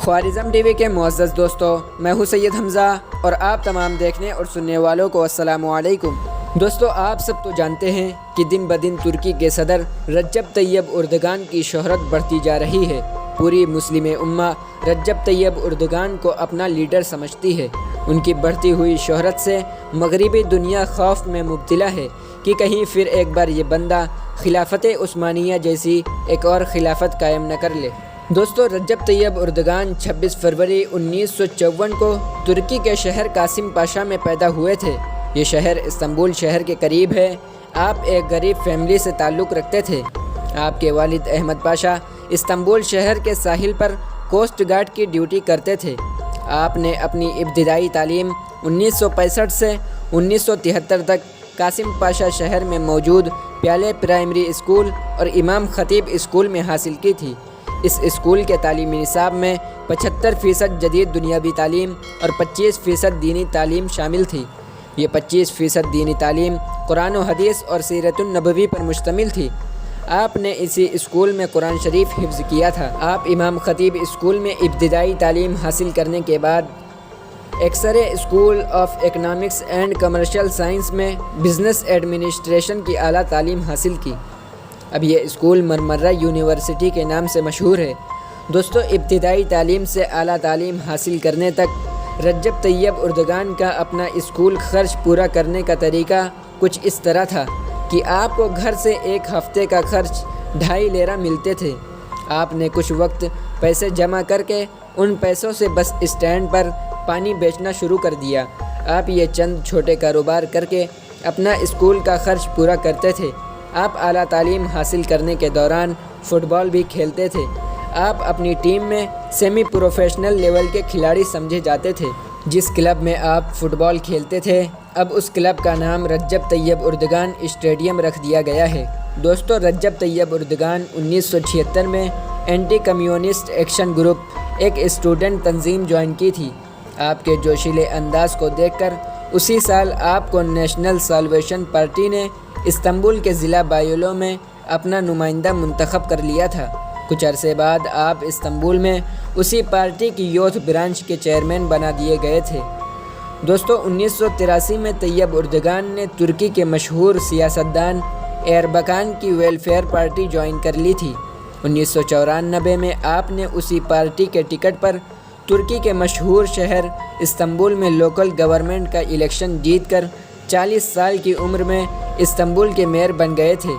Khwarazm T V کے معزز دوستو، میں ہوں سید حمزہ اور آپ تمام دیکھنے اور سننے والوں کو السلام علیکم۔ دوستو، آپ سب تو جانتے ہیں کہ دن بدن ترکی کے صدر رجب طیب اردگان کی شہرت بڑھتی جا رہی ہے۔ پوری مسلم امہ رجب طیب اردگان کو اپنا لیڈر سمجھتی ہے۔ ان کی بڑھتی ہوئی شہرت سے مغربی دنیا خوف میں مبتلا ہے کہ کہیں پھر ایک بار یہ بندہ خلافت عثمانیہ جیسی ایک اور خلافت قائم نہ کر لے۔ دوستو، رجب طیب اردگان 26 فروری 1954 کو ترکی کے شہر قاسم پاشا میں پیدا ہوئے تھے۔ یہ شہر استنبول شہر کے قریب ہے۔ آپ ایک غریب فیملی سے تعلق رکھتے تھے۔ آپ کے والد احمد پاشا استنبول شہر کے ساحل پر کوسٹ گارڈ کی ڈیوٹی کرتے تھے۔ آپ نے اپنی ابتدائی تعلیم 1965 سے 1973 تک قاسم پاشا شہر میں موجود پیالے پرائمری اسکول اور امام خطیب اسکول میں حاصل کی تھی۔ اس اسکول کے تعلیمی نصاب میں 75% جدید دنیاوی تعلیم اور 25% دینی تعلیم شامل تھی۔ یہ 25% دینی تعلیم قرآن و حدیث اور سیرت النبوی پر مشتمل تھی۔ آپ نے اسی اسکول میں قرآن شریف حفظ کیا تھا۔ آپ امام خطیب اسکول میں ابتدائی تعلیم حاصل کرنے کے بعد ایکسرے school of economics and commercial science میں بزنس ایڈمنسٹریشن کی اعلیٰ تعلیم حاصل کی۔ اب یہ اسکول مرمرہ یونیورسٹی کے نام سے مشہور ہے۔ دوستو، ابتدائی تعلیم سے اعلیٰ تعلیم حاصل کرنے تک رجب طیب اردگان کا اپنا اسکول خرچ پورا کرنے کا طریقہ کچھ اس طرح تھا کہ آپ کو گھر سے ایک ہفتے کا خرچ 2.5 لیرہ ملتے تھے۔ آپ نے کچھ وقت پیسے جمع کر کے ان پیسوں سے بس اسٹینڈ پر پانی بیچنا شروع کر دیا۔ آپ یہ چند چھوٹے کاروبار کر کے اپنا اسکول کا خرچ پورا کرتے تھے۔ آپ اعلیٰ تعلیم حاصل کرنے کے دوران فٹ بال بھی کھیلتے تھے۔ آپ اپنی ٹیم میں سیمی پروفیشنل لیول کے کھلاڑی سمجھے جاتے تھے۔ جس کلب میں آپ فٹ بال کھیلتے تھے، اب اس کلب کا نام رجب طیب اردگان اسٹیڈیم رکھ دیا گیا ہے۔ دوستو، رجب طیب اردگان 1976 میں اینٹی کمیونسٹ ایکشن گروپ ایک اسٹوڈنٹ تنظیم جوائن کی تھی۔ آپ کے جوشیلے انداز کو دیکھ کر اسی سال آپ کو نیشنل سالویشن پارٹی نے استنبول کے ضلع بایولو میں اپنا نمائندہ منتخب کر لیا تھا۔ کچھ عرصے بعد آپ استنبول میں اسی پارٹی کی یوتھ برانچ کے چیئرمین بنا دیے گئے تھے۔ دوستو، 1983 میں طیب اردگان نے ترکی کے مشہور سیاستدان ایربکان کی ویلفیئر پارٹی جوائن کر لی تھی۔ 1994 میں آپ نے اسی پارٹی کے ٹکٹ پر ترکی کے مشہور شہر استنبول میں لوکل گورنمنٹ کا الیکشن جیت کر 40 سال کی عمر میں استنبول کے میئر بن گئے تھے۔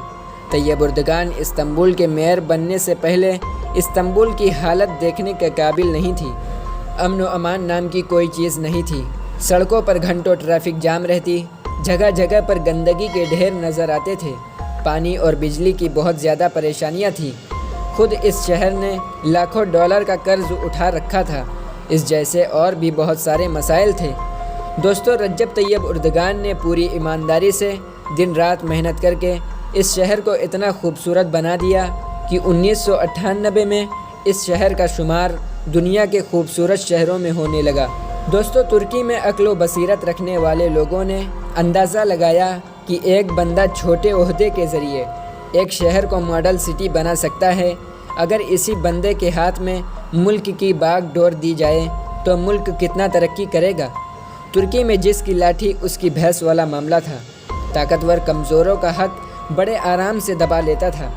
طیب اردگان استنبول کے میئر بننے سے پہلے استنبول کی حالت دیکھنے کے قابل نہیں تھی۔ امن و امان نام کی کوئی چیز نہیں تھی۔ سڑکوں پر گھنٹوں ٹریفک جام رہتی، جگہ جگہ پر گندگی کے ڈھیر نظر آتے تھے۔ پانی اور بجلی کی بہت زیادہ پریشانیاں تھیں۔ خود اس شہر نے لاکھوں ڈالر کا قرض اٹھا رکھا تھا۔ اس جیسے اور بھی بہت سارے مسائل تھے۔ دوستو، رجب طیب اردگان نے پوری ایمانداری سے دن رات محنت کر کے اس شہر کو اتنا خوبصورت بنا دیا کہ 1998 میں اس شہر کا شمار دنیا کے خوبصورت شہروں میں ہونے لگا۔ دوستو، ترکی میں عقل و بصیرت رکھنے والے لوگوں نے اندازہ لگایا کہ ایک بندہ چھوٹے عہدے کے ذریعے ایک شہر کو ماڈل سٹی بنا سکتا ہے۔ اگر اسی بندے کے ہاتھ میں ملک کی باغ ڈور دی جائے تو ملک کتنا ترقی کرے گا۔ ترکی میں جس کی لاٹھی اس کی بھینس والا معاملہ تھا۔ طاقتور کمزوروں کا حق بڑے آرام سے دبا لیتا تھا۔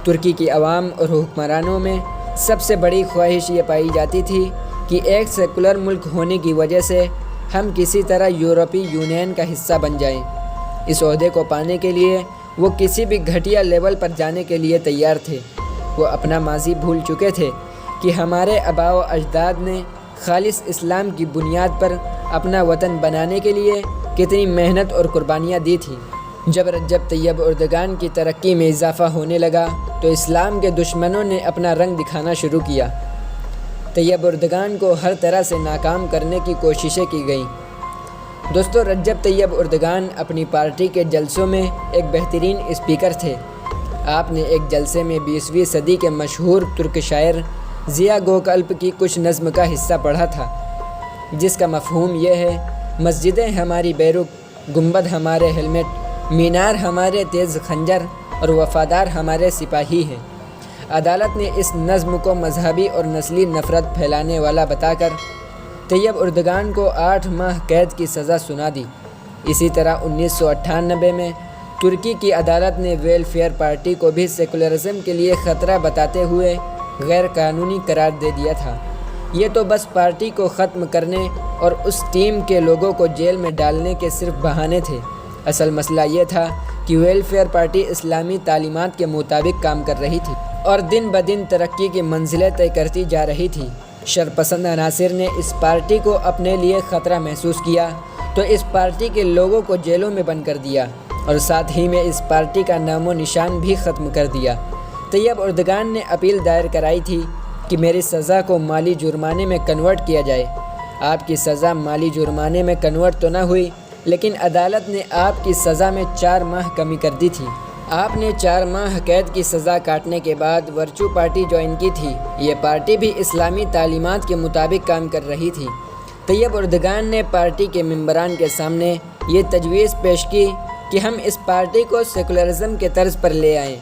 ترکی کی عوام اور حکمرانوں میں سب سے بڑی خواہش یہ پائی جاتی تھی کہ ایک سیکولر ملک ہونے کی وجہ سے ہم کسی طرح یورپی یونین کا حصہ بن جائیں۔ اس عہدے کو پانے کے لیے وہ کسی بھی گھٹیا لیول پر جانے کے لیے تیار تھے۔ وہ اپنا ماضی بھول چکے تھے کہ ہمارے آباء و اجداد نے خالص اسلام کی بنیاد پر اپنا وطن بنانے کے لیے کتنی محنت اور قربانیاں دی تھیں۔ جب رجب طیب اردگان کی ترقی میں اضافہ ہونے لگا تو اسلام کے دشمنوں نے اپنا رنگ دکھانا شروع کیا۔ طیب اردگان کو ہر طرح سے ناکام کرنے کی کوششیں کی گئیں۔ دوستو، رجب طیب اردگان اپنی پارٹی کے جلسوں میں ایک بہترین اسپیکر تھے۔ آپ نے ایک جلسے میں 20ویں صدی کے مشہور ترک شاعر ضیاء گوکالپ کی کچھ نظم کا حصہ پڑھا تھا، جس کا مفہوم یہ ہے: مسجدیں ہماری بیرق، گنبد ہمارے ہیلمٹ، مینار ہمارے تیز خنجر اور وفادار ہمارے سپاہی ہیں۔ عدالت نے اس نظم کو مذہبی اور نسلی نفرت پھیلانے والا بتا کر طیب اردگان کو 8 ماہ قید کی سزا سنا دی۔ اسی طرح 1998 میں ترکی کی عدالت نے ویلفیئر پارٹی کو بھی سیکولرزم کے لیے خطرہ بتاتے ہوئے غیر قانونی قرار دے دیا تھا۔ یہ تو بس پارٹی کو ختم کرنے اور اس ٹیم کے لوگوں کو جیل میں ڈالنے کے صرف بہانے تھے۔ اصل مسئلہ یہ تھا کہ ویلفیئر پارٹی اسلامی تعلیمات کے مطابق کام کر رہی تھی اور دن بدن ترقی کی منزلیں طے کرتی جا رہی تھی۔ شرپسند عناصر نے اس پارٹی کو اپنے لیے خطرہ محسوس کیا تو اس پارٹی کے لوگوں کو جیلوں میں بند کر دیا اور ساتھ ہی میں اس پارٹی کا نام و نشان بھی ختم کر دیا۔ طیب اردگان نے اپیل دائر کرائی تھی کہ میری سزا کو مالی جرمانے میں کنورٹ کیا جائے۔ آپ کی سزا مالی جرمانے میں کنورٹ تو نہ ہوئی، لیکن عدالت نے آپ کی سزا میں 4 ماہ کمی کر دی تھی۔ آپ نے 4 ماہ قید کی سزا کاٹنے کے بعد ورچو پارٹی جوائن کی تھی۔ یہ پارٹی بھی اسلامی تعلیمات کے مطابق کام کر رہی تھی۔ طیب اردگان نے پارٹی کے ممبران کے سامنے یہ تجویز پیش کی کہ ہم اس پارٹی کو سیکولرزم کے طرز پر لے آئیں،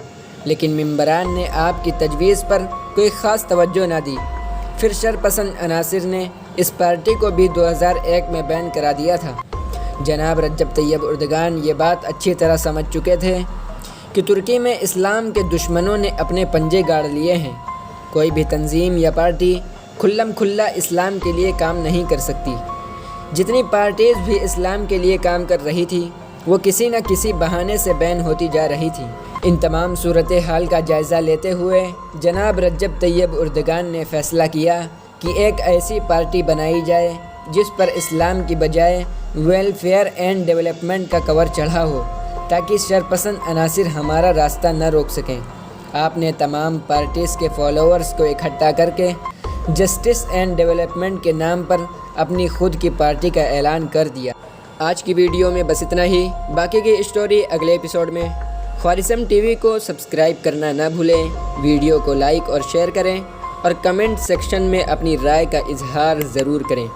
لیکن ممبران نے آپ کی تجویز پر کوئی خاص توجہ نہ دی۔ پھر شرپسند عناصر نے اس پارٹی کو بھی 2001 میں بین کرا دیا تھا۔ جناب رجب طیب اردگان یہ بات اچھی طرح سمجھ چکے تھے کہ ترکی میں اسلام کے دشمنوں نے اپنے پنجے گاڑ لیے ہیں۔ کوئی بھی تنظیم یا پارٹی کھلم کھلا اسلام کے لیے کام نہیں کر سکتی۔ جتنی پارٹیز بھی اسلام کے لیے کام کر رہی تھی وہ کسی نہ کسی بہانے سے بین ہوتی جا رہی تھی۔ ان تمام صورتحال کا جائزہ لیتے ہوئے جناب رجب طیب اردگان نے فیصلہ کیا کہ ایک ایسی پارٹی بنائی جائے جس پر اسلام کی بجائے ویلفیئر اینڈ ڈیولپمنٹ کا کور چڑھا ہو، تاکہ شرپسند عناصر ہمارا راستہ نہ روک سکیں۔ آپ نے تمام پارٹیز کے فالوورز کو اکٹھا کر کے جسٹس اینڈ ڈیولپمنٹ کے نام پر اپنی خود کی پارٹی کا اعلان کر دیا۔ آج کی ویڈیو میں بس اتنا ہی، باقی کی اسٹوری اگلے ایپیسوڈ میں۔ خوارزم ٹی وی کو سبسکرائب کرنا نہ بھولیں، ویڈیو کو لائک اور شیئر کریں اور کمنٹ سیکشن میں اپنی رائے کا اظہار ضرور کریں۔